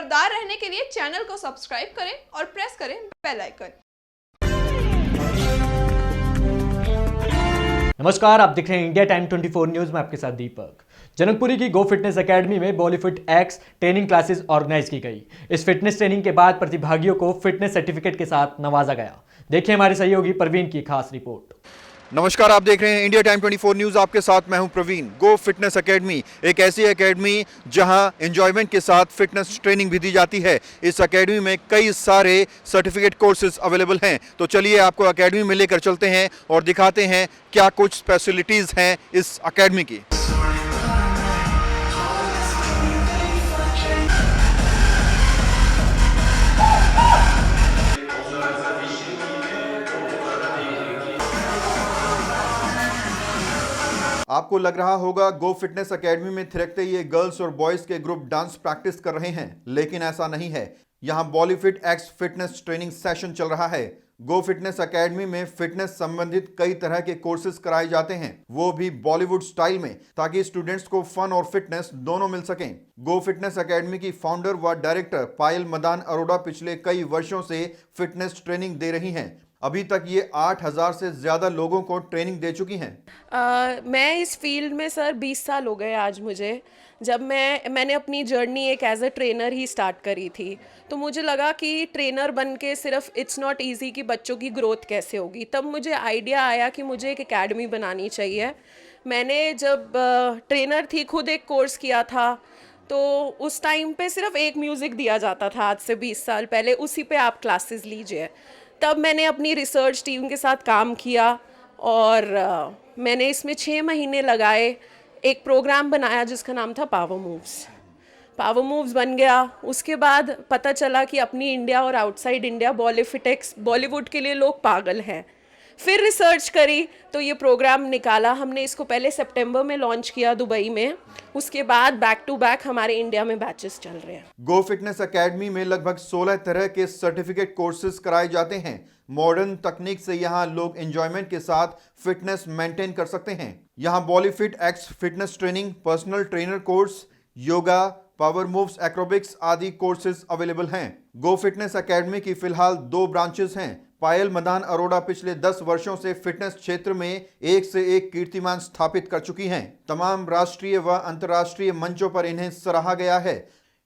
खबरदार रहने के लिए चैनल को सब्सक्राइब करें और प्रेस करें बेल आइकन। नमस्कार, आप देख रहे हैं इंडिया टाइम 24 न्यूज में आपके साथ दीपक। जनकपुरी की गो फिटनेस एकेडमी में बॉलीफिट एक्स ट्रेनिंग क्लासेस ऑर्गेनाइज की गई। इस फिटनेस ट्रेनिंग के बाद प्रतिभागियों को फिटनेस सर्टिफिकेट के साथ नवाजा गया। देखिए हमारे सहयोगी प्रवीण की खास रिपोर्ट। नमस्कार, आप देख रहे हैं इंडिया टाइम 24 न्यूज़। आपके साथ मैं हूं प्रवीण। गो फिटनेस एकेडमी एक ऐसी एकेडमी जहां एंजॉयमेंट के साथ फिटनेस ट्रेनिंग भी दी जाती है। इस एकेडमी में कई सारे सर्टिफिकेट कोर्सेज अवेलेबल हैं। तो चलिए आपको एकेडमी में लेकर चलते हैं और दिखाते हैं क्या कुछ फैसिलिटीज़ हैं इस एकेडमी की। आपको लग रहा होगा गो फिटनेस एकेडमी में थिरकते ये गर्ल्स और बॉयज के ग्रुप डांस प्रैक्टिस कर रहे हैं, लेकिन ऐसा नहीं है। यहाँ Bollyfit X fitness training session चल रहा है। गो फिटनेस एकेडमी में फिटनेस संबंधित कई तरह के कोर्सेज कराए जाते हैं, वो भी बॉलीवुड स्टाइल में, ताकि स्टूडेंट्स को फन और फिटनेस दोनों मिल सकें। गो फिटनेस एकेडमी की फाउंडर व डायरेक्टर पायल मदान अरोड़ा पिछले कई वर्षों से फिटनेस ट्रेनिंग दे रही हैं। अभी तक ये 8,000 से ज़्यादा लोगों को ट्रेनिंग दे चुकी हैं। मैं इस फील्ड में सर 20 साल हो गए आज मुझे। जब मैंने अपनी जर्नी एक एज अ ट्रेनर ही स्टार्ट करी थी, तो मुझे लगा कि ट्रेनर बन के सिर्फ इट्स नॉट इजी कि बच्चों की ग्रोथ कैसे होगी। तब मुझे आइडिया आया कि मुझे एक एकेडमी बनानी चाहिए। मैंने जब ट्रेनर थी खुद एक कोर्स किया था, तो उस टाइम पे सिर्फ एक म्यूज़िक दिया जाता था। आज से 20 साल पहले उसी पे आप क्लासेस लीजिए। तब मैंने अपनी रिसर्च टीम के साथ काम किया और मैंने इसमें 6 महीने लगाए। एक प्रोग्राम बनाया जिसका नाम था पावर मूव्स बन गया। उसके बाद पता चला कि अपनी इंडिया और आउटसाइड इंडिया बॉलीवुड के लिए लोग पागल हैं। फिर रिसर्च करी तो ये प्रोग्राम निकाला हमने। इसको पहले सितंबर में लॉन्च किया दुबई में, उसके बाद बैक टू बैक हमारे इंडिया में बैचेस चल रहे हैं। गो फिटनेस एकेडमी में लगभग 16 तरह के सर्टिफिकेट कोर्सेज कराए जाते हैं। मॉडर्न तकनीक से यहाँ लोग एंजॉयमेंट के साथ फिटनेस मेंटेन कर सकते हैं। यहाँ Bollyfit X fitness training, personal trainer course, yoga, power moves, aerobics आदि कोर्सेज अवेलेबल हैं। गो फिटनेस एकेडमी की फिलहाल 2 ब्रांचेस हैं। पायल मदान अरोड़ा पिछले 10 वर्षों से फिटनेस क्षेत्र में एक से एक कीर्तिमान स्थापित कर चुकी हैं। तमाम राष्ट्रीय व अंतर्राष्ट्रीय मंचों पर इन्हें सराहा गया है।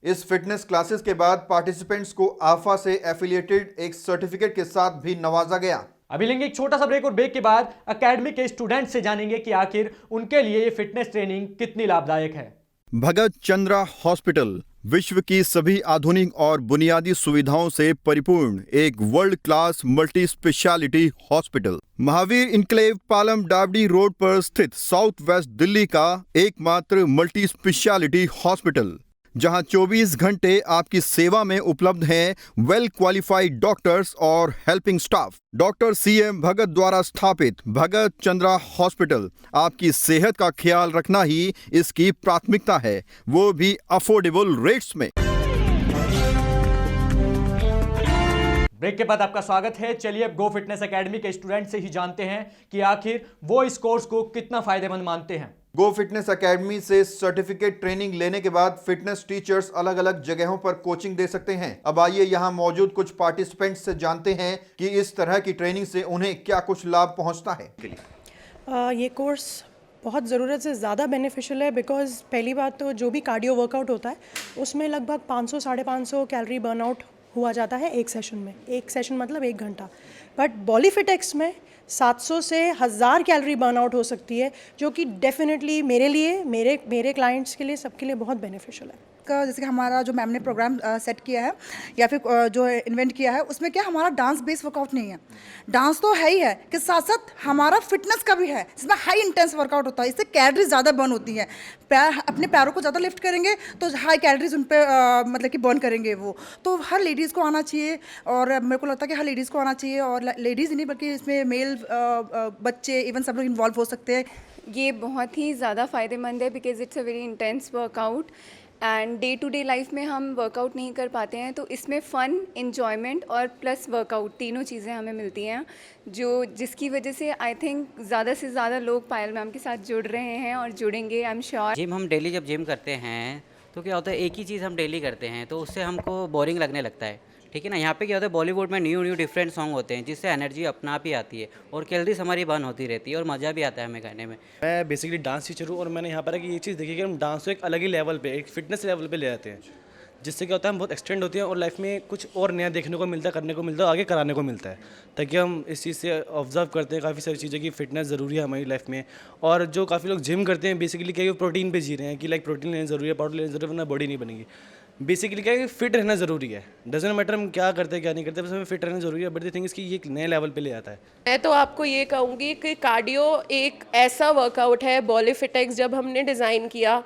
इस फिटनेस क्लासेस के बाद पार्टिसिपेंट्स को आफा से एफिलिएटेड एक सर्टिफिकेट के साथ भी नवाजा गया। अभी लेंगे एक छोटा सा ब्रेक और ब्रेक के बाद एकेडमी के स्टूडेंट्स से जानेंगे कि आखिर उनके लिए ये फिटनेस ट्रेनिंग कितनी लाभदायक है। भगत चंद्रा हॉस्पिटल विश्व की सभी आधुनिक और बुनियादी सुविधाओं से परिपूर्ण एक world class multi speciality hospital, Mahavir enclave Palam Dabri road पर स्थित साउथ वेस्ट दिल्ली का एकमात्र मल्टी स्पेशलिटी हॉस्पिटल, जहां 24 घंटे आपकी सेवा में उपलब्ध हैं वेल क्वालिफाइड डॉक्टर्स और हेल्पिंग स्टाफ। डॉक्टर CM भगत द्वारा स्थापित भगत चंद्रा हॉस्पिटल आपकी सेहत का ख्याल रखना ही इसकी प्राथमिकता है, वो भी अफोर्डेबल रेट्स में। ब्रेक के बाद आपका स्वागत है। चलिए अब गो फिटनेस एकेडमी के स्टूडेंट से ही जानते हैं कि आखिर वो इस कोर्स को कितना फायदेमंद मानते हैं। गो फिटनेस एकेडमी से सर्टिफिकेट ट्रेनिंग लेने के बाद फिटनेस टीचर्स अलग अलग जगहों पर कोचिंग दे सकते हैं। अब आइए यहाँ मौजूद कुछ पार्टिसिपेंट्स से जानते हैं कि इस तरह की ट्रेनिंग से उन्हें क्या कुछ लाभ पहुँचता है। ये कोर्स बहुत ज़रूरत से ज़्यादा बेनिफिशियल है, बिकॉज़ पहली बात तो जो भी कार्डियो वर्कआउट होता है उसमें लगभग 500-550 कैलोरी बर्नआउट हुआ जाता है एक सेशन में। एक सेशन मतलब 1 घंटा। बट बॉलीफिट एक्स में 700 से 1000 कैलोरी बर्नआउट हो सकती है, जो कि डेफिनेटली मेरे लिए, मेरे क्लाइंट्स के लिए, सबके लिए बहुत बेनिफिशियल है। का जैसे कि हमारा जो मैम ने प्रोग्राम सेट किया है या फिर जो इन्वेंट किया है, उसमें क्या हमारा डांस बेस्ड वर्कआउट नहीं है। डांस तो है ही है कि साथ साथ हमारा फिटनेस का भी है, जिसमें हाई इंटेंस वर्कआउट होता है। इससे कैलोरीज ज़्यादा बर्न होती हैं। अपने पैरों को ज़्यादा लिफ्ट करेंगे तो हाई कैलोरीज उन पर मतलब कि बर्न करेंगे वो। तो हर लेडीज़ को आना चाहिए, और मेरे को लगता है कि हर लेडीज़ को आना चाहिए, और लेडीज़ ही नहीं बल्कि इसमें मेल बच्चे इवन सब लोग इन्वॉल्व हो सकते हैं। ये बहुत ही ज़्यादा फ़ायदेमंद है because it's a very intense workout and day to day life में हम वर्कआउट नहीं कर पाते हैं, तो इसमें फ़न, इन्जॉयमेंट और प्लस वर्कआउट तीनों चीज़ें हमें मिलती हैं, जिसकी वजह से आई थिंक ज़्यादा से ज़्यादा लोग पायल मैम के साथ जुड़ रहे हैं और जुड़ेंगे, आई एम श्योर। जिम हम डेली जब जिम करते हैं तो क्या होता है एक ही चीज़ हम डेली करते हैं तो उससे हमको बोरिंग लगने लगता है, ठीक है ना। यहाँ पे क्या होता है बॉलीवुड में न्यू डिफरेंट सॉन्ग होते हैं जिससे एनर्जी अपना आप ही आती है और कैलोरीज हमारी बर्न होती रहती है और मज़ा भी आता है हमें गाने में। मैं बेसिकली डांस टीचर हूँ और मैंने यहाँ पर है कि ये चीज़ देखी कि हम डांस को एक अलग ही लेवल पे, एक फिटनेस लेवल पे ले आते हैं, जिससे क्या होता है हम बहुत एक्सटेंड होते हैं और लाइफ में कुछ और नया देखने को मिलता है, करने को मिलता है, आगे कराने को मिलता है, ताकि हम इस चीज़ से ऑब्जर्व करते हैं काफ़ी सारी चीज़ें कि फिटनेस ज़रूरी है हमारी लाइफ में। और जो काफ़ी लोग जिम करते हैं बेसिकली क्या है प्रोटीन पे जी रहे हैं कि लाइक प्रोटीन लेना ज़रूरी है, पाउडर लेना ज़रूरी है, वरना बॉडी नहीं बनेगी। बेसिकली क्या है कि फिट रहना ज़रूरी है, डजंट मैटर हम क्या करते हैं क्या नहीं करते, बस हमें फिट रहना ज़रूरी है। बट द थिंग इज़ कि ये एक नए लेवल पे ले आता है। मैं तो आपको ये कहूँगी कि कार्डियो एक ऐसा वर्कआउट है, बॉलीफिट जब हमने डिज़ाइन किया,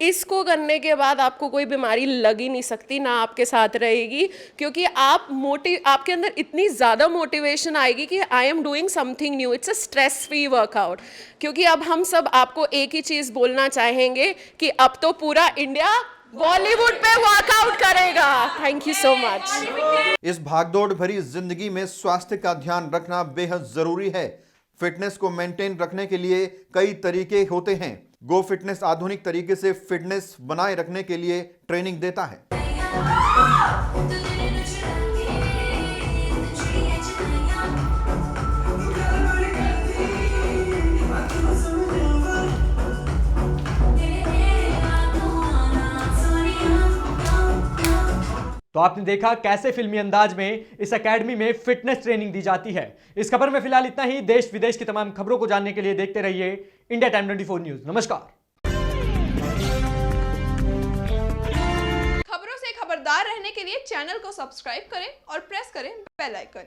इसको करने के बाद आपको कोई बीमारी लग ही नहीं सकती, ना आपके साथ रहेगी, क्योंकि आपके अंदर इतनी ज़्यादा मोटिवेशन आएगी कि I am doing something new. It's a stress free workout. क्योंकि अब हम सब आपको एक ही चीज़ बोलना चाहेंगे कि अब तो पूरा इंडिया बॉलीवुड पे वर्कआउट करेगा। Thank you so much. इस भागदौड़ भरी जिंदगी में स्वास्थ्य का ध्यान रखना बेहद जरूरी है। फिटनेस को मेंटेन रखने के लिए कई तरीके होते हैं। गो फिटनेस आधुनिक तरीके से फिटनेस बनाए रखने के लिए ट्रेनिंग देता है। तो आपने देखा कैसे फिल्मी अंदाज में इस एकेडमी में फिटनेस ट्रेनिंग दी जाती है। इस खबर में फिलहाल इतना ही। देश विदेश की तमाम खबरों को जानने के लिए देखते रहिए इंडिया टाइम 24 न्यूज। नमस्कार। खबरों से खबरदार रहने के लिए चैनल को सब्सक्राइब करें और प्रेस करें बेल आइकन।